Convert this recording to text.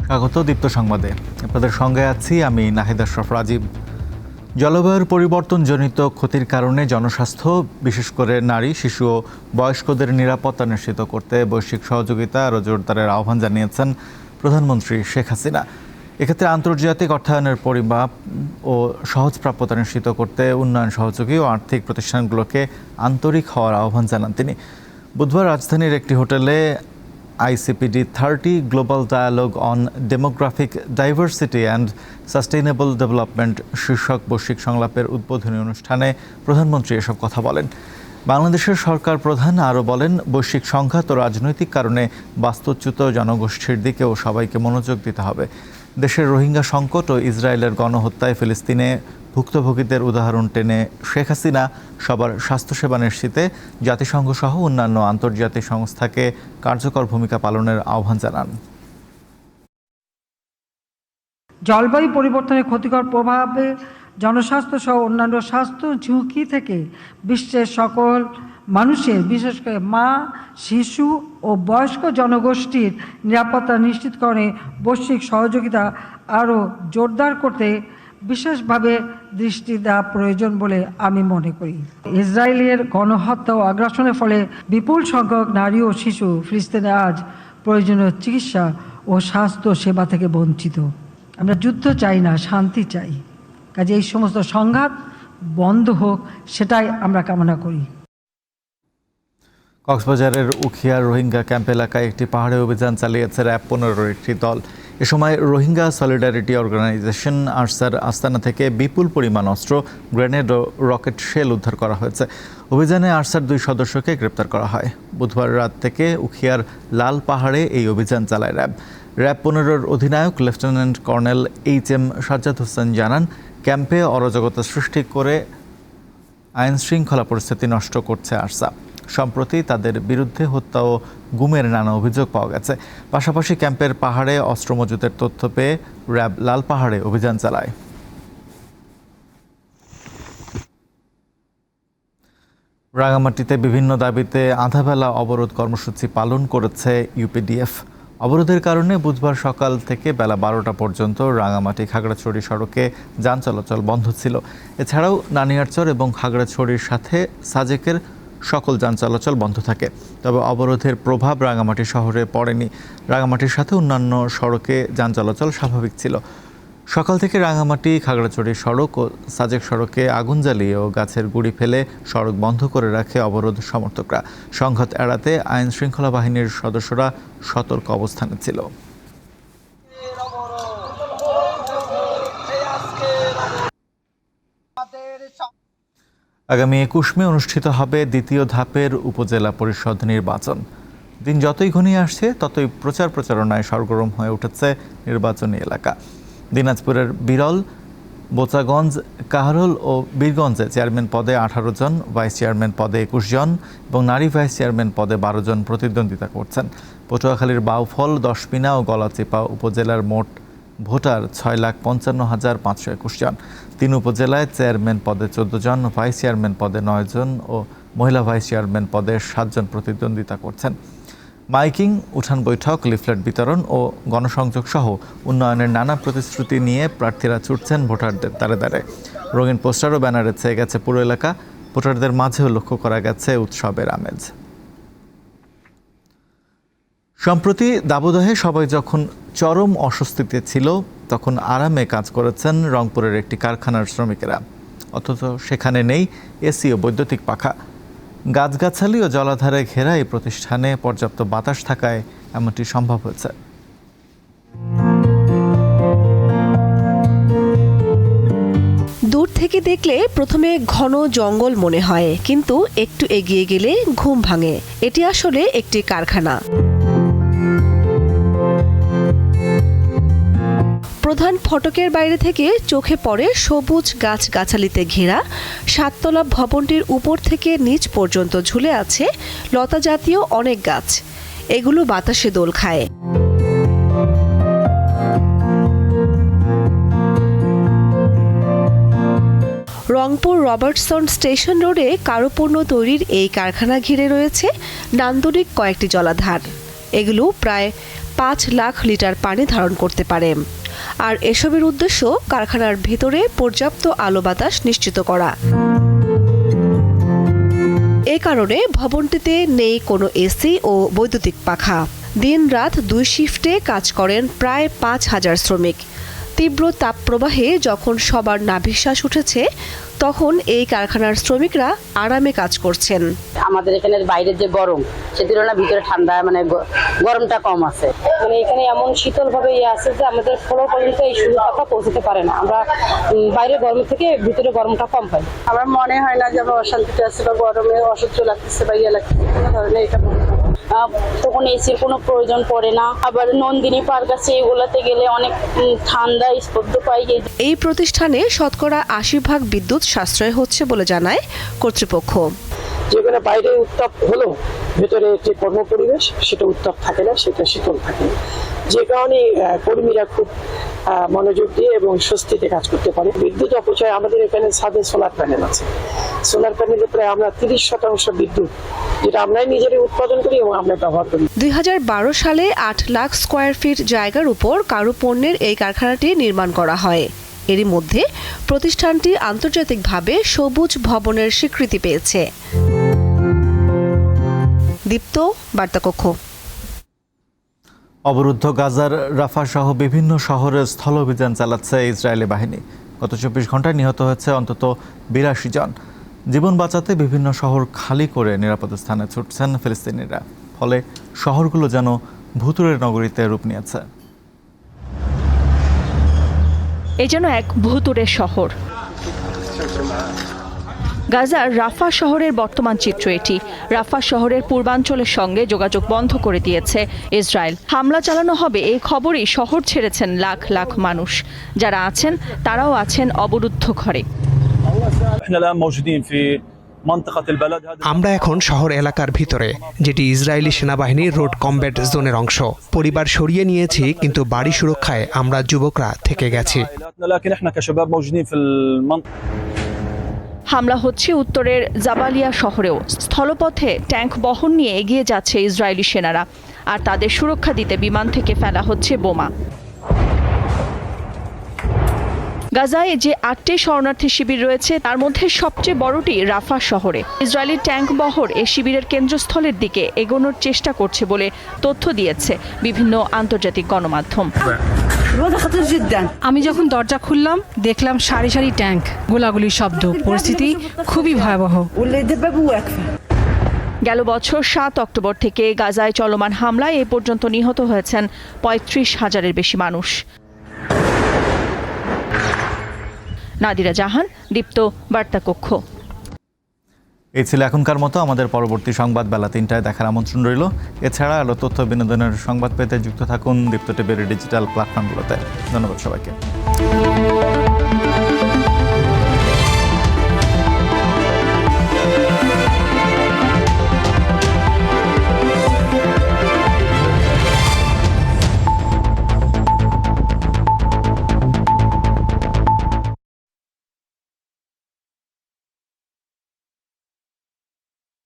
স্বাগত দীপ্ত সংবাদে। আপনাদের সঙ্গে আছি আমি নাহিদ আশরাফ রাজীব। জলবায়ুর পরিবর্তনজনিত ক্ষতির কারণে জনস্বাস্থ্য, বিশেষ করে নারী, শিশু ও বয়স্কদের নিরাপত্তা নিশ্চিত করতে বৈশ্বিক সহযোগিতা আরও জোরদারের আহ্বান জানিয়েছেন প্রধানমন্ত্রী শেখ হাসিনা। এক্ষেত্রে আন্তর্জাতিক অর্থায়নের পরিমাপ ও সহজপ্রাপ্যতা নিশ্চিত করতে উন্নয়ন সহযোগী ও আর্থিক প্রতিষ্ঠানগুলোকে আন্তরিক হওয়ার আহ্বান জানান তিনি। বুধবার রাজধানীর একটি হোটেলে ICPD 30 global dialogue on demographic diversity and sustainable development শীর্ষক বৈশ্বিক সংলাপের উদ্বোধনী অনুষ্ঠানে প্রধানমন্ত্রী এসব কথা বলেন। বাংলাদেশের সরকার প্রধান আরও বলেন, বৈশ্বিক সংঘাত ও রাজনৈতিক কারণে বাস্তুচ্যুত জনগোষ্ঠীর দিকেও সবাইকে মনোযোগ দিতে হবে। দেশের রোহিঙ্গা সংকট ও ইসরায়েলের গণহত্যায় ফিলিস্তিনে ভুক্তভোগীদের উদাহরণ টেনে শেখ হাসিনা সবার স্বাস্থ্যসেবা নিশ্চিতে জাতিসংঘ সহ অন্যান্য আন্তর্জাতিক সংস্থাকে কার্যকর ভূমিকা পালনের আহ্বান জানান। জলবায়ু পরিবর্তনের ক্ষতিকর প্রভাবে জনস্বাস্থ্য সহ অন্যান্য স্বাস্থ্য ঝুঁকি থেকে বিশ্বের সকল মানুষের, বিশেষ করে মা, শিশু ও বয়স্ক জনগোষ্ঠীর নিরাপত্তা নিশ্চিতকরণে বৈশ্বিক সহযোগিতা আরও জোরদার করতে বিশেষভাবে দৃষ্টি দেওয়া প্রয়োজন বলে আমি মনে করি। ইসরায়েলের গণহত্যা ও আগ্রাসনের ফলে বিপুল সংখ্যক নারী ও শিশু ফিলিস্তিনে আজ প্রয়োজনীয় চিকিৎসা ও স্বাস্থ্য সেবা থেকে বঞ্চিত। আমরা যুদ্ধ চাই না, শান্তি চাই। কাজে এই সমস্ত সংঘাত বন্ধ হোক, সেটাই আমরা কামনা করি। কক্সবাজারের উখিয়ার রোহিঙ্গা ক্যাম্প এলাকায় একটি পাহাড়ে অভিযান চালিয়েছে র্যাব 15-র একটি দল। এ সময় রোহিঙ্গা সলিডারিটি অর্গানাইজেশন আরসার আস্তানা থেকে বিপুল পরিমাণ অস্ত্র, গ্রেনেড ও রকেট শেল উদ্ধার করা হয়েছে। অভিযানে আরসার 2 সদস্যকে গ্রেপ্তার করা হয়। বুধবার রাত থেকে উখিয়ার লাল পাহাড়ে এই অভিযান চালায় র্যাব। র্যাব 15-র অধিনায়ক lieutenant colonel HM Sajjad Hossain জানান, ক্যাম্পে অরাজকতা সৃষ্টি করে আইন শৃঙ্খলা পরিস্থিতি নষ্ট করছে আরসা। সম্প্রতি তাদের বিরুদ্ধে হত্যা ও গুমের নানা অভিযোগ পাওয়া গেছে। পাশাপাশি ক্যাম্পের পাহাড়ে অস্ত্র মজুতের তথ্য পেয়ে র্যাব লাল পাহাড়ে অভিযান চালায়। রাঙামাটিতে বিভিন্ন দাবিতে আধাবেলা অবরোধ কর্মসূচি পালন করেছে UPDF। অবরোধের কারণে বুধবার সকাল থেকে বেলা 12টা পর্যন্ত রাঙামাটি খাগড়াছড়ি সড়কে যান চলাচল বন্ধ ছিল। এছাড়াও নানিয়ারচর এবং খাগড়াছড়ির সাথে সাজেকের সকল যান চলাচল বন্ধ থাকে। তবে অবরোধের প্রভাব রাঙামাটি শহরে পড়েনি। রাঙামাটির সাথে অন্যান্য সড়কে যান চলাচল স্বাভাবিক ছিল। সকাল থেকে রাঙামাটি খাগড়াছড়ি সড়ক ও সাজেক সড়কে আগুন জ্বালিয়ে ও গাছের গুঁড়ি ফেলে সড়ক বন্ধ করে রাখে অবরোধ সমর্থকরা। সংঘাত এড়াতে আইন শৃঙ্খলা বাহিনীর সদস্যরা সতর্ক অবস্থানে ছিল। আগামী 21 মে অনুষ্ঠিত হবে দ্বিতীয় ধাপের উপজেলা পরিষদ নির্বাচন। দিন যতই ঘনিয়ে আসছে ততই প্রচারণায় সরগরম হয়ে উঠেছে নির্বাচনী এলাকা। দিনাজপুরের বিরল, বোচাগঞ্জ, কাহারোল ও বীরগঞ্জে চেয়ারম্যান পদে 18 জন, ভাইস চেয়ারম্যান পদে 21 জন এবং নারী ভাইস চেয়ারম্যান পদে 12 জন প্রতিদ্বন্দ্বিতা করছেন। পটুয়াখালীর বাউফল, দশপিনা ও গলাচিপা উপজেলার মোট ভোটার 6,55,521 জন। 3 উপজেলায় চেয়ারম্যান পদে 14 জন, ভাইস চেয়ারম্যান পদে 9 জন ও মহিলা ভাইস চেয়ারম্যান পদে 7 জন প্রতিদ্বন্দ্বিতা করছেন। মাইকিং, উঠান বৈঠক, লিফলেট বিতরণ ও গণসংযোগ সহ উন্নয়নের নানা প্রতিশ্রুতি নিয়ে প্রার্থীরা ছুটছেন ভোটারদের দ্বারে দ্বারে। রঙিন পোস্টার ও ব্যানারে ছেয়ে গেছে পুরো এলাকা। ভোটারদের মাঝেও লক্ষ্য করা গেছে উৎসবের আমেজ। সম্প্রতি দাবদাহে সবাই যখন চরম অস্বস্তিতে ছিল, তখন আরামে কাজ করেছেন রংপুরের একটি কারখানার শ্রমিকেরা। অথচ সেখানে নেই এসি ও বৈদ্যুতিক পাখা। গাছগাছালি ও জলাধারে ঘেরা এই প্রতিষ্ঠানে পর্যাপ্ত বাতাস থাকায় এমনটি সম্ভব হয়েছে। দূর থেকে দেখলে প্রথমে ঘন জঙ্গল মনে হয়, কিন্তু একটু এগিয়ে গেলে ঘুম ভাঙে। এটি আসলে একটি কারখানা। প্রধান ফটকের বাইরে থেকে চোখে পড়ে সবুজ গাছগাছালিতে ঘেরা 7তলা ভবনটির উপর থেকে নিচ পর্যন্ত ঝুলে আছে লতা জাতীয় অনেক গাছ। এগুলো বাতাসে দোল খায়। রংপুর রবার্টসন স্টেশন রোডে কারুপণ্য তৈরির এই কারখানা ঘিরে রয়েছে নান্দনিক কয়েকটি জলাধার। এগুলো প্রায় 5 লাখ লিটার পানি ধারণ করতে পারে। আর এসবের উদ্দেশ্য কারখানার ভেতরে পর্যাপ্ত আলো বাতাস নিশ্চিত করা। এ কারণে ভবনটিতে নেই কোনো এসি ও বৈদ্যুতিক পাখা। দিন-রাত 2 শিফটে কাজ করেন প্রায় 5,000 শ্রমিক। তীব্র তাপপ্রবাহে যখন সবার নাভিশ্বাস উঠেছে, তখন এই কারখানার শ্রমিকরা আরামে কাজ করছেন। আমাদের এখানে বাইরের যে গরম, সে তুলনায় ভিতরে ঠান্ডা, মানে গরমটা কম আছে। মানে এখানে এমন শীতল ভাবে আছে যে আমাদের ফ্লোর পর্যন্ত এই সূর্যতাপটা পৌঁছতে পারে না। আমরা বাইরে গরম থেকে ভিতরে গরমটা কম পাই। আমার মনে হয় না যে আমরা অশান্তিতে আছি বা গরমে অসহ্য লাগতেছে বা ইয়ে লাগতেছে, কোনো ধরনের এটা মনে হয়। তখন এসির কোনো প্রয়োজন পড়ে না। আবার নন্দিনী পার্ক আছে, এগুলোতে গেলে অনেক ঠান্ডা স্পর্ধ পাই। এই প্রতিষ্ঠানে শতকরা 80% বিদ্যুৎ সাশ্রয় হচ্ছে বলে জানায় কর্তৃপক্ষ। যেখানে বাইরে উত্তাপ হলো, ভেতরে যে কর্মপরিবেশ সেটা উত্তাপ থাকে না, সেটা শীতল থাকে, যে কারণে কর্মীরা খুব মনোযোগ দিয়ে এবং স্বস্তিতে কাজ করতে পারে। বিদ্যুৎ অপচয়, আমাদের এখানে ছাদে সোলার প্যানেল আছে। সোলার প্যানেলে প্রায় আমরা 30% বিদ্যুৎ, যেটা আমরাই নিজেরাই উৎপাদন করি এবং আমরা ব্যবহার করি। 2012 সালে 8 লাখ স্কয়ার ফিট জায়গার উপর কারুপণ্যের এই কারখানাটি নির্মাণ করা হয়। এরই মধ্যে প্রতিষ্ঠানটি আন্তর্জাতিকভাবে সবুজ ভবনের স্বীকৃতি পেয়েছে। দীপ্ত, বার্তাকক্ষ। অবরুদ্ধ গাজার রাফা সহ বিভিন্ন শহরে স্থল অভিযান চালাচ্ছে ইসরায়েলি বাহিনী। গত 24 ঘন্টায় নিহত হয়েছে অন্তত 82 জন। জীবন বাঁচাতে বিভিন্ন শহর খালি করে নিরাপদ স্থানে ছুটছেন ফিলিস্তিনিরা। ফলে শহরগুলো যেন ভুতুড়ের নগরীতে রূপ নিয়েছে। এ যেন এক ভুতুড়ে শহর। গাজার রাফা শহরের বর্তমান চিত্র এটি। রাফা শহরের পূর্বাঞ্চলের সঙ্গে যোগাযোগ বন্ধ করে দিয়েছে ইসরায়েল। হামলা চালানো হবে এই খবরই শহর ছেড়েছেন লাখ লাখ মানুষ। যারা আছেন তারাও আছেন অবরুদ্ধ ঘরে। আমরা এখন শহর এলাকার ভিতরে, যেটি ইসরায়েলি সেনাবাহিনীর রোড কমব্যাট জোনের অংশ। পরিবার সরিয়ে নিয়েছি, কিন্তু বাড়ি সুরক্ষায় আমরা যুবকরা থেকে গেছি। হামলা হচ্ছে উত্তরের জাবালিয়া শহরেও। স্থলপথে ট্যাঙ্ক বহন নিয়ে এগিয়ে যাচ্ছে ইসরায়েলি সেনারা, আর তাদের সুরক্ষা দিতে বিমান থেকে ফেলা হচ্ছে বোমা। গাজায় যে 8টি শরণার্থী শিবির রয়েছে, তার মধ্যে সবচেয়ে বড়টি রাফা শহরে। ইসরায়েলি ট্যাঙ্ক বহর এই শিবিরের কেন্দ্রস্থলের দিকে এগোনোর চেষ্টা করছে বলে তথ্য দিয়েছে বিভিন্ন আন্তর্জাতিক গণমাধ্যম। আমি যখন দরজা খুললাম, দেখলাম সারি সারি ট্যাঙ্ক, গোলাগুলির শব্দ। পরিস্থিতি খুবই ভয়াবহ। গেল বছর 7 অক্টোবর থেকে গাজায় চলমান হামলায় এ পর্যন্ত নিহত হয়েছেন 35,000-এর বেশি মানুষ। নাদিরা জাহান, দীপ্ত, বার্তাকক্ষ। এই ছিল এখনকার মতো। আমাদের পরবর্তী সংবাদ বেলা 3টায় দেখার আমন্ত্রণ রইল। এছাড়া আলো তথ্য বিনোদনের সংবাদ পেতে যুক্ত থাকুন দীপ্ত টিভির ডিজিটাল প্ল্যাটফর্মগুলোতে। ধন্যবাদ সবাইকে।